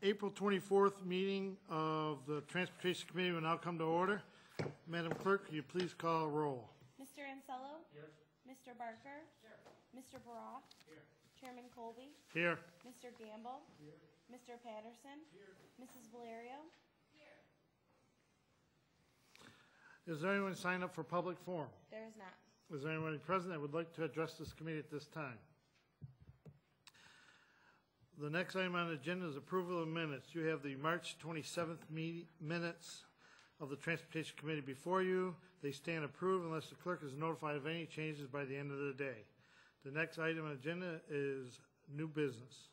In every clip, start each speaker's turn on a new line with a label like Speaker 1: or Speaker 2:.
Speaker 1: April 24th meeting of the Transportation Committee will now come to order. Madam Clerk, will you please call a roll?
Speaker 2: Mr. Ansello? Here. Mr. Barker? Here. Mr. Baroff? Here. Chairman Colby?
Speaker 1: Here.
Speaker 2: Mr. Gamble? Here. Mr. Patterson? Here. Mrs. Valerio? Here.
Speaker 1: Is there anyone signed up for public forum?
Speaker 2: There is not.
Speaker 1: Is there anyone present that would like to address this committee at this time? The next item on the agenda is approval of minutes. You have the March 27th minutes of the Transportation Committee before you. They stand approved unless the clerk is notified of any changes by the end of the day. The next item on the agenda is new business.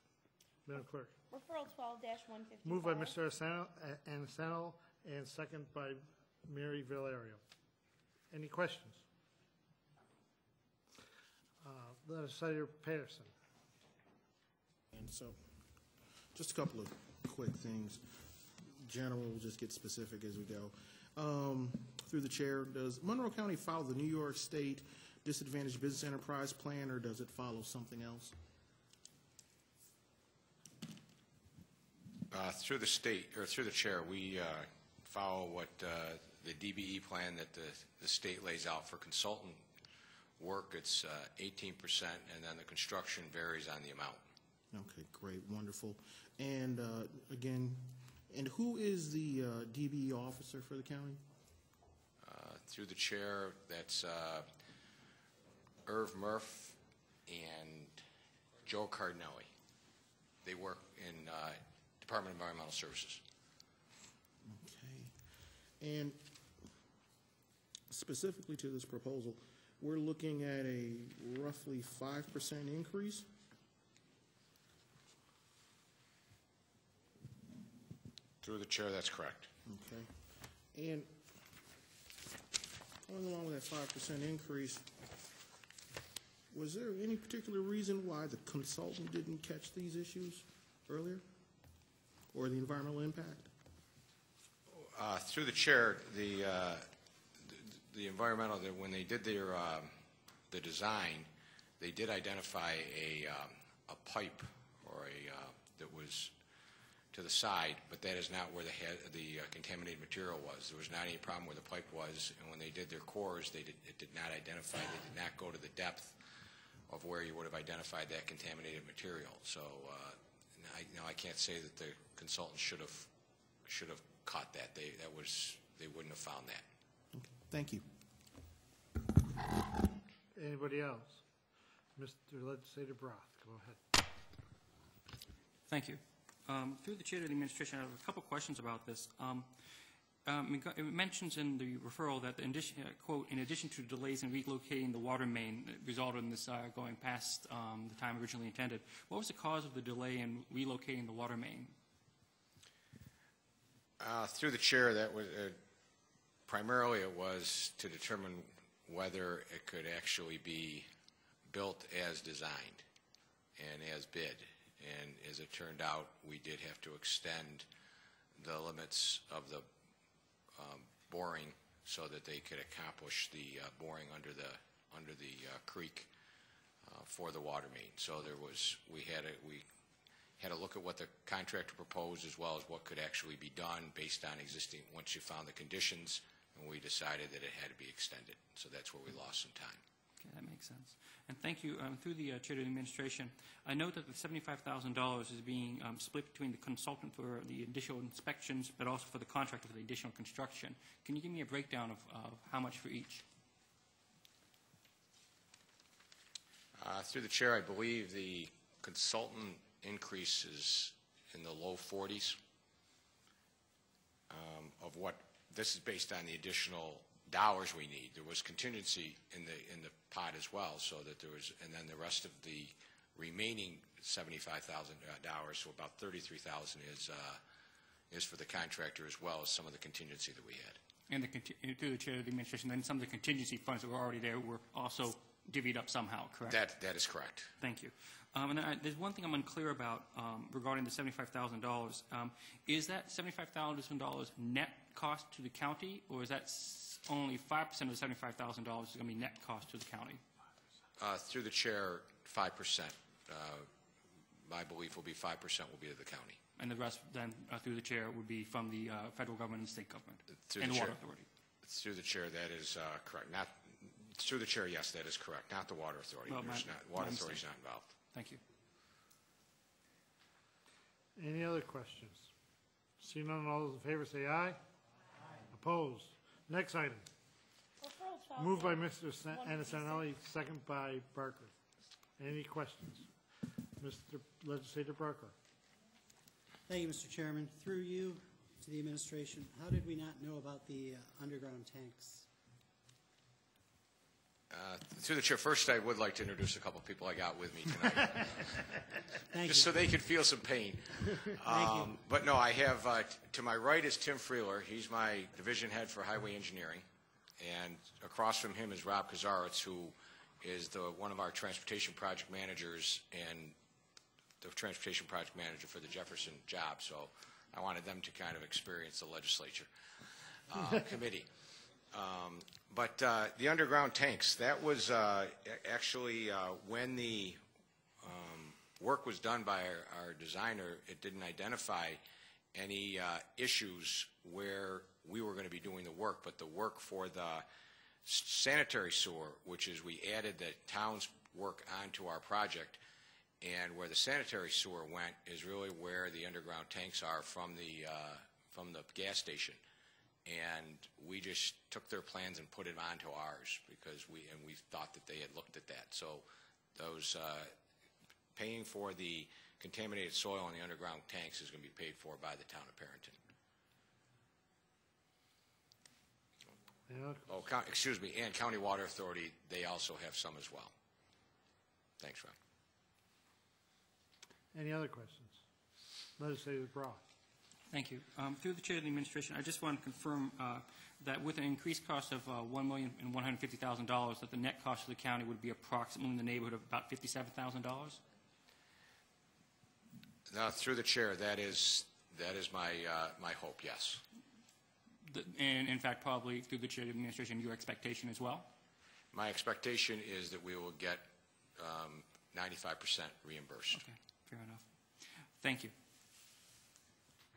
Speaker 1: Madam Clerk.
Speaker 2: Referral 12-154.
Speaker 1: Moved by Mr. Ansello and second by Mary Valerio. Any questions? Legislator Patterson.
Speaker 3: And so, just a couple of quick things. General, we'll just get specific as we go. Through the chair, does Monroe County follow the New York State Disadvantaged Business Enterprise Plan, or does it follow something else?
Speaker 4: Through the state, or through the chair, we follow what the DBE plan that the state lays out for consultant work. It's 18%, and then the construction varies on the amount.
Speaker 3: Okay, great, wonderful. And again, and who is the DBE officer for the county?
Speaker 4: Through the chair, that's Irv Murph and Joe Cardinelli. They work in Department of Environmental Services. Okay. And specifically to this proposal, we're looking at a roughly 5% increase. Through the chair, that's correct.
Speaker 3: Okay. And going along with that 5% increase, was there any particular reason why the consultant didn't catch these issues earlier, or the environmental impact?
Speaker 4: Through the chair, the environmental, when they did their the design, they did identify a pipe or that was to the side, but that is not where the contaminated material was. There was not any problem where the pipe was, and when they did their cores, it did not identify. They did not go to the depth of where you would have identified that contaminated material. So I can't say that the consultant should have caught that. They wouldn't have found that.
Speaker 3: Okay. Thank you.
Speaker 1: Anybody else? Mr. Legislator Broth, go ahead.
Speaker 5: Thank you. Through the chair of the administration, I have a couple questions about this. It mentions in the referral that, quote, in addition to delays in relocating the water main that resulted in this going past the time originally intended, what was the cause of the delay in relocating the water main?
Speaker 4: Through the chair, that was primarily it was to determine whether it could actually be built as designed and as bid. And as it turned out, we did have to extend the limits of the boring so that they could accomplish the boring under the creek for the water main. So we had to look at what the contractor proposed as well as what could actually be done based on existing. Once you found the conditions, and we decided that it had to be extended. So that's where we lost some time.
Speaker 5: Okay, that makes sense. And thank you. Through the chair of the administration, I note that the $75,000 is being split between the consultant for the additional inspections, but also for the contractor for the additional construction. Can you give me a breakdown of how much for each?
Speaker 4: Through the chair, I believe the consultant increase is in the low 40s of what. This is based on the additional dollars we need. There was contingency in the pot as well, so that there was, and then the rest of the remaining $75,000, so about $33,000 is for the contractor as well as some of the contingency that we had.
Speaker 5: And through the chair of the administration, then some of the contingency funds that were already there were also divvied up somehow, correct?
Speaker 4: That is correct.
Speaker 5: Thank you. And there's one thing I'm unclear about regarding the $75,000. Is that $75,000 net cost to the county, or is that only 5% of the $75,000 is going to be net cost to the county?
Speaker 4: Through the chair, 5%. my belief will be 5% will be to the county.
Speaker 5: And the rest then, through the chair, would be from the federal government and state government
Speaker 4: Through
Speaker 5: and
Speaker 4: the
Speaker 5: the
Speaker 4: chair.
Speaker 5: water authority.
Speaker 4: Through the chair, that is correct. Not through the chair, yes, that is correct. Not the water authority.
Speaker 5: Well,
Speaker 4: Water authority is not involved.
Speaker 5: Thank you.
Speaker 1: Any other questions? Seeing none, all those in favor say aye. Aye. Opposed? Next item.
Speaker 2: Referral 12.
Speaker 1: Moved by Mr. Antonelli, second by Barker. Any questions? Mr. Legislator Barker.
Speaker 6: Thank you, Mr. Chairman. Through you to the administration, how did we not know about the underground tanks?
Speaker 4: Through the chair, first I would like to introduce a couple of people I got with me tonight.
Speaker 6: Thank
Speaker 4: Just
Speaker 6: you.
Speaker 4: so they could feel some pain. But no, I have, to my right is Tim Freeler. He's my division head for highway engineering. And across from him is Rob Kazaritz, who is one of our transportation project managers and the transportation project manager for the Jefferson job. So I wanted them to kind of experience the legislature committee. But the underground tanks, that was actually when the work was done by our designer, it didn't identify any issues where we were going to be doing the work, but the work for the sanitary sewer, which is we added the town's work onto our project, and where the sanitary sewer went is really where the underground tanks are from the gas station. And we just took their plans and put it onto ours because we thought that they had looked at that. So those paying for the contaminated soil in the underground tanks is going to be paid for by the town of Perrington.
Speaker 1: Yeah.
Speaker 4: Oh, excuse me, and County Water Authority, they also have some as well. Thanks, Rob.
Speaker 1: Any other questions? Legislator Brock.
Speaker 5: Thank you. Through the chair of the administration, I just want to confirm that with an increased cost of $1,150,000, that the net cost of the county would be approximately in the neighborhood of about $57,000.
Speaker 4: Through the chair, that is my my hope. Yes.
Speaker 5: And in fact, probably through the chair of the administration, your expectation as well.
Speaker 4: My expectation is that we will get 95% reimbursed.
Speaker 5: Okay, fair enough. Thank you.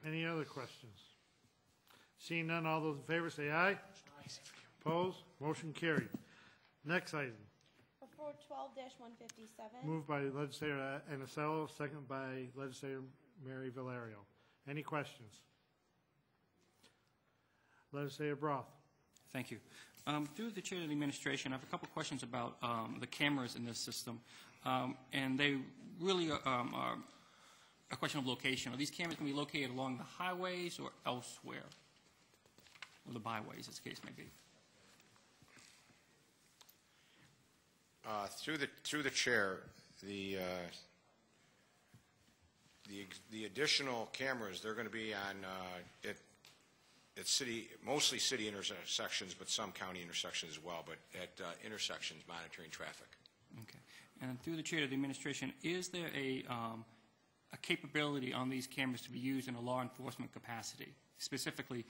Speaker 1: Any other questions? Seeing none, all those in favor say aye. Opposed? Motion carried. Next item.
Speaker 2: Referral 12-157.
Speaker 1: Moved by Legislator Anisello, second by Legislator Mary Valerio. Any questions? Legislator Broth.
Speaker 5: Thank you. Through the chair of the administration, I have a couple questions about the cameras in this system, and they really are a question of location. Are these cameras going to be located along the highways or elsewhere, or the byways, as the case may be?
Speaker 4: Through the chair, the additional cameras, they're going to be on at mostly city intersections, but some county intersections as well, but at intersections monitoring traffic.
Speaker 5: Okay. And through the chair of the administration, is there a capability on these cameras to be used in a law enforcement capacity, specifically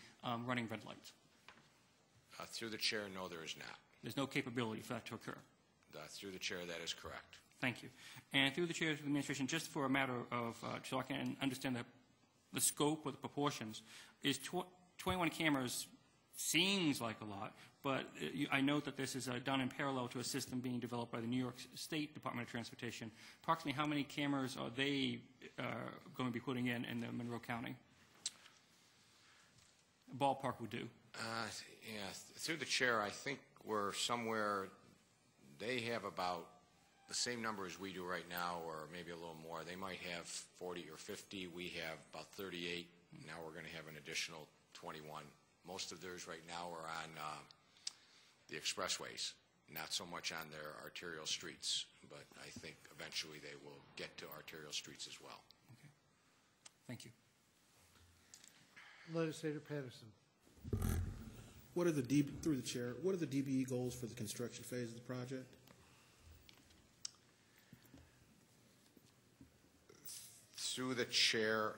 Speaker 5: running red lights?
Speaker 4: Through the chair, no, there is not.
Speaker 5: There's no capability for that to occur.
Speaker 4: Through the chair, that is correct.
Speaker 5: Thank you. And through the chair of the administration, just for a matter of, so I can understand the scope or the proportions, is 21 cameras seems like a lot, but I note that this is done in parallel to a system being developed by the New York State Department of Transportation. Approximately how many cameras are they going to be putting in the Monroe County? Ballpark would do.
Speaker 4: Yeah, through the chair, I think we're somewhere, they have about the same number as we do right now, or maybe a little more. They might have 40 or 50. We have about 38. Now we're going to have an additional 21. Most of theirs right now are on the expressways, not so much on their arterial streets, but I think eventually they will get to arterial streets as well.
Speaker 5: Okay. Thank you.
Speaker 1: Legislator Patterson.
Speaker 3: What are through the chair, what are the DBE goals for the construction phase of the project?
Speaker 4: Through the chair,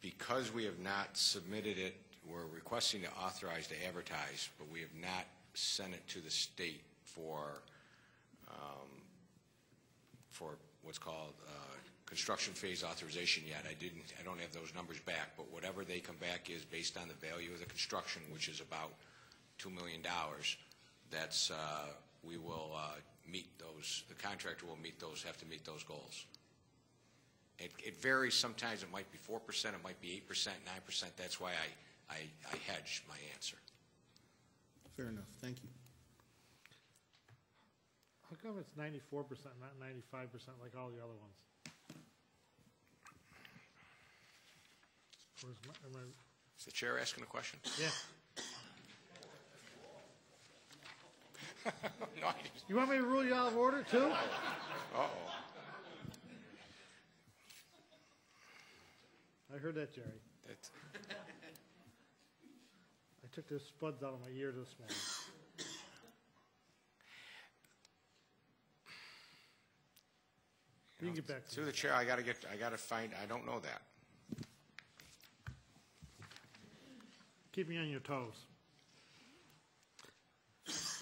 Speaker 4: because we have not submitted it, we're requesting to authorize to advertise, but we have not sent it to the state for what's called construction phase authorization yet. I don't have those numbers back, but whatever they come back is based on the value of the construction, which is about $2 million. That's, we will meet those, the contractor will meet those, have to meet those goals. It varies. Sometimes it might be 4%, it might be 8%, 9%. That's why I hedge my answer.
Speaker 3: Fair enough. Thank you.
Speaker 1: How come it's 94%, not 95% like all the other ones?
Speaker 4: Is the chair asking a question?
Speaker 1: Yeah.
Speaker 4: No,
Speaker 1: You want me to rule you out of order, too?
Speaker 4: uh-oh.
Speaker 1: I heard that, Jerry.
Speaker 4: That's,
Speaker 1: I took the spuds out of my ear this morning. You can get back to
Speaker 4: through
Speaker 1: me.
Speaker 4: the chair, I gotta find, I don't know that.
Speaker 1: Keep me on your toes.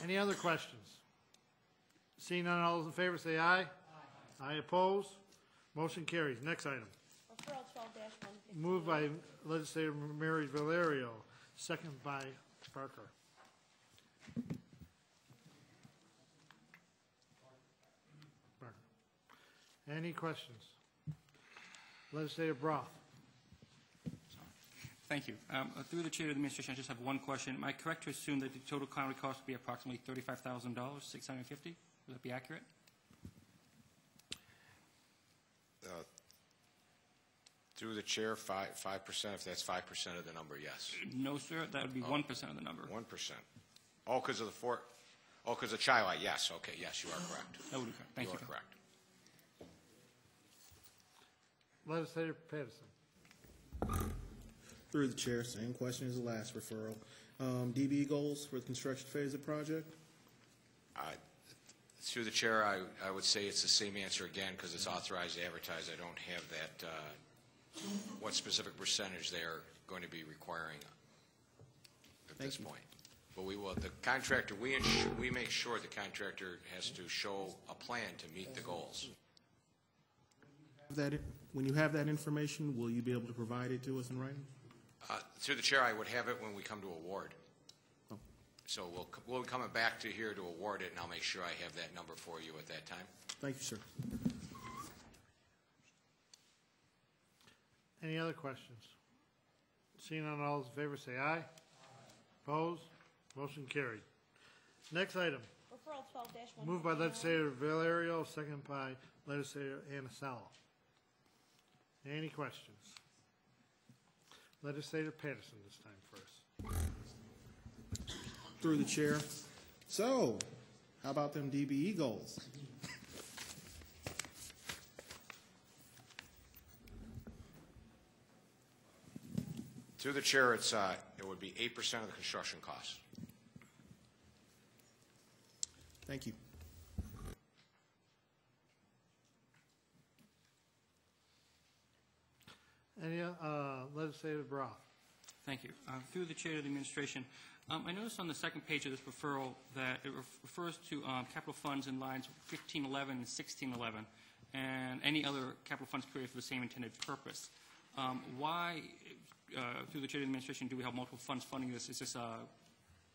Speaker 1: Any other questions? Seeing none, all those in favor say aye. Aye opposed. Motion carries. Next item.
Speaker 2: Referral 12-150.
Speaker 1: Moved by Legislator Mary Valerio, second by Barker. Barker. Any questions? Legislator Broth.
Speaker 5: Thank you. Through the chair of the administration, I just have one question. Am I correct to assume that the total county cost would be approximately $35,000, $650? Would that be accurate?
Speaker 4: Through the chair, 5%, if that's 5% of the number, yes.
Speaker 5: No, sir. That would be 1% of the number.
Speaker 4: 1%. Oh, because of the because of Chi-Li, yes, okay, yes, you are correct.
Speaker 5: That would be correct. Thank you.
Speaker 4: You are correct.
Speaker 1: Legislator Patterson.
Speaker 3: Through the chair, same question as the last referral. DB goals for the construction phase of the project?
Speaker 4: Through the chair, I would say it's the same answer again because it's authorized to advertise. I don't have that, what specific percentage they're going to be requiring at this point. But we will, the contractor, we make sure the contractor has to show a plan to meet the goals.
Speaker 3: When you have that information, will you be able to provide it to us in writing?
Speaker 4: Through the chair, I would have it when we come to award.
Speaker 3: Oh.
Speaker 4: So we'll be coming back to here to award it, and I'll make sure I have that number for you at that time.
Speaker 3: Thank you, sir.
Speaker 1: Any other questions? Seeing none, all those in favor say aye. Opposed? Motion carried. Next item.
Speaker 2: Referral 12-151.
Speaker 1: Moved by Legislator Valerio, second by Legislator Anasalo. Any questions? Legislator Patterson this time first.
Speaker 3: Through the chair. So, how about them DBE goals?
Speaker 4: Through the chair, it would be 8% of the construction costs.
Speaker 3: Thank you.
Speaker 1: Any, Legislator Broth.
Speaker 5: Thank you. Through the chair of the administration, I noticed on the second page of this referral that it refers to capital funds in lines 1511 and 1611 and any other capital funds created for the same intended purpose. Why, through the chair of the administration, do we have multiple funds funding this? Is this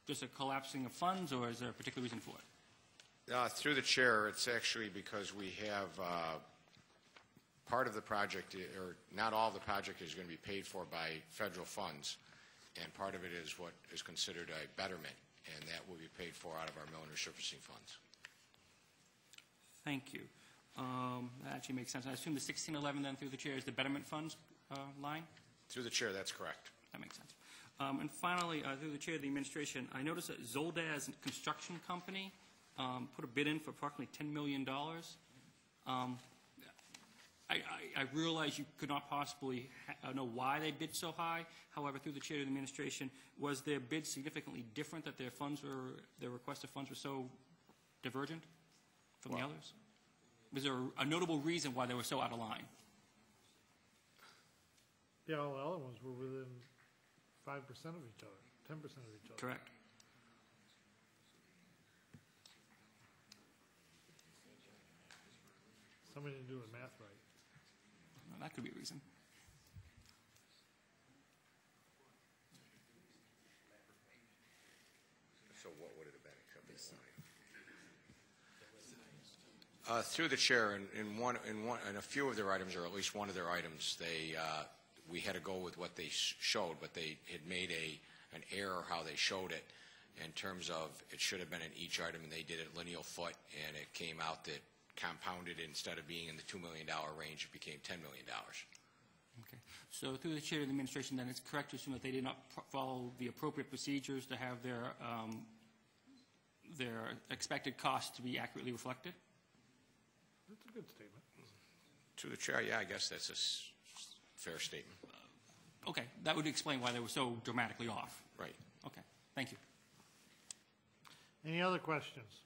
Speaker 5: just a collapsing of funds, or is there a particular reason for it?
Speaker 4: Through the chair, it's actually because we have part of the project, or not all of the project is going to be paid for by federal funds, and part of it is what is considered a betterment, and that will be paid for out of our mill and resurfacing funds.
Speaker 5: Thank you. That actually makes sense. I assume the 1611 then through the chair is the betterment funds line?
Speaker 4: Through the chair, that's correct.
Speaker 5: That makes sense. And finally, through the chair of the administration, I noticed that Zoldaz Construction Company put a bid in for approximately $10 million. I realize you could not possibly know why they bid so high. However, through the chair of the administration, was their bid significantly different, that their requested funds were so divergent from the others? Was there a notable reason why they were so out of line?
Speaker 1: Yeah, all the other ones were within 5% of each other, 10% of each other.
Speaker 5: Correct.
Speaker 1: Somebody didn't do the math right.
Speaker 5: that could be a reason.
Speaker 4: So what would it have been except for the through the chair, in a few of their items, or at least one of their items, we had to go with what they showed, but they had made an error how they showed it in terms of it should have been in each item, and they did it lineal foot, and it came out that compounded, instead of being in the $2 million range, it became $10 million.
Speaker 5: Okay. So through the chair of the administration, then it's correct to assume that they did not follow the appropriate procedures to have their expected costs to be accurately reflected?
Speaker 1: That's a good statement.
Speaker 4: To the chair, yeah, I guess that's a fair statement.
Speaker 5: Okay, that would explain why they were so dramatically off.
Speaker 4: Right.
Speaker 5: Okay, thank you.
Speaker 1: Any other questions?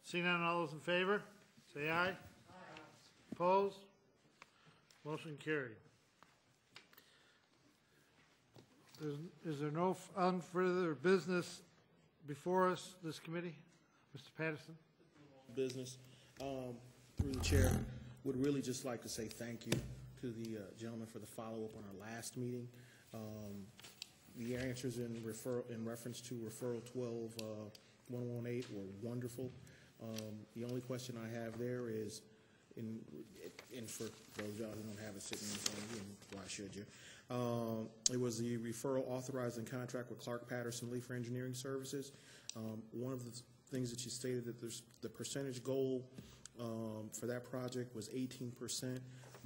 Speaker 1: Seeing none, all those in favor, say aye. Aye. Opposed? Motion carried. Is there no further business before us, this committee? Mr. Patterson?
Speaker 3: Business. Through the chair, would really just like to say thank you to the gentleman for the follow-up on our last meeting. The answers in reference to referral 12-118 were wonderful. The only question I have there is, and for those of y'all who don't have it sitting in front of you, and why should you? It was the referral authorizing contract with Clark Patterson Lee for engineering services. One of the things that you stated that the percentage goal for that project was 18%.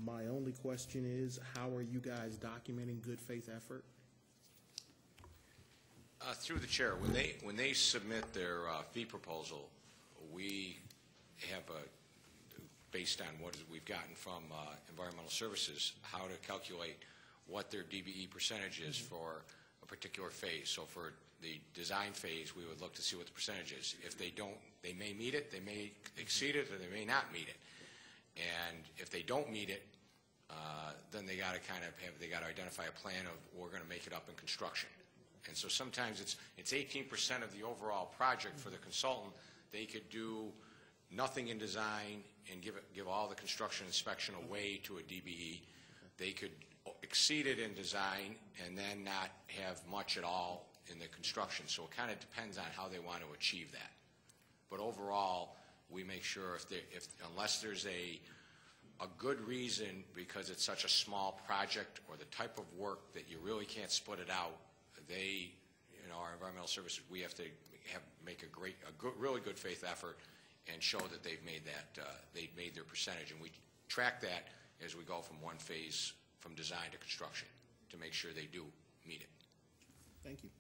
Speaker 3: My only question is, how are you guys documenting good faith effort?
Speaker 4: Through the chair, when they submit their fee proposal, we have based on what we've gotten from environmental services, how to calculate what their DBE percentage is for a particular phase. So for the design phase, we would look to see what the percentage is. If they don't, they may meet it, they may exceed it, or they may not meet it. And if they don't meet it, then they got to they got to identify a plan of, we're going to make it up in construction. And so sometimes it's 18% of the overall project for the consultant. They could do nothing in design and give all the construction inspection away to a DBE. They could exceed it in design and then not have much at all in the construction. So it kind of depends on how they want to achieve that. But overall, we make sure unless there's a good reason, because it's such a small project or the type of work that you really can't split it out, our environmental services, we have to make a really good faith effort and show that they've made their percentage, and we track that as we go from one phase from design to construction to make sure they do meet it.
Speaker 3: Thank you.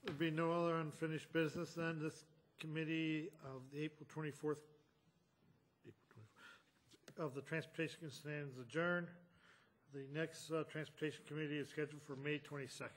Speaker 1: There'll be no other unfinished business then. This committee of the April 24th of the Transportation stands adjourned. The next Transportation Committee is scheduled for May 22nd.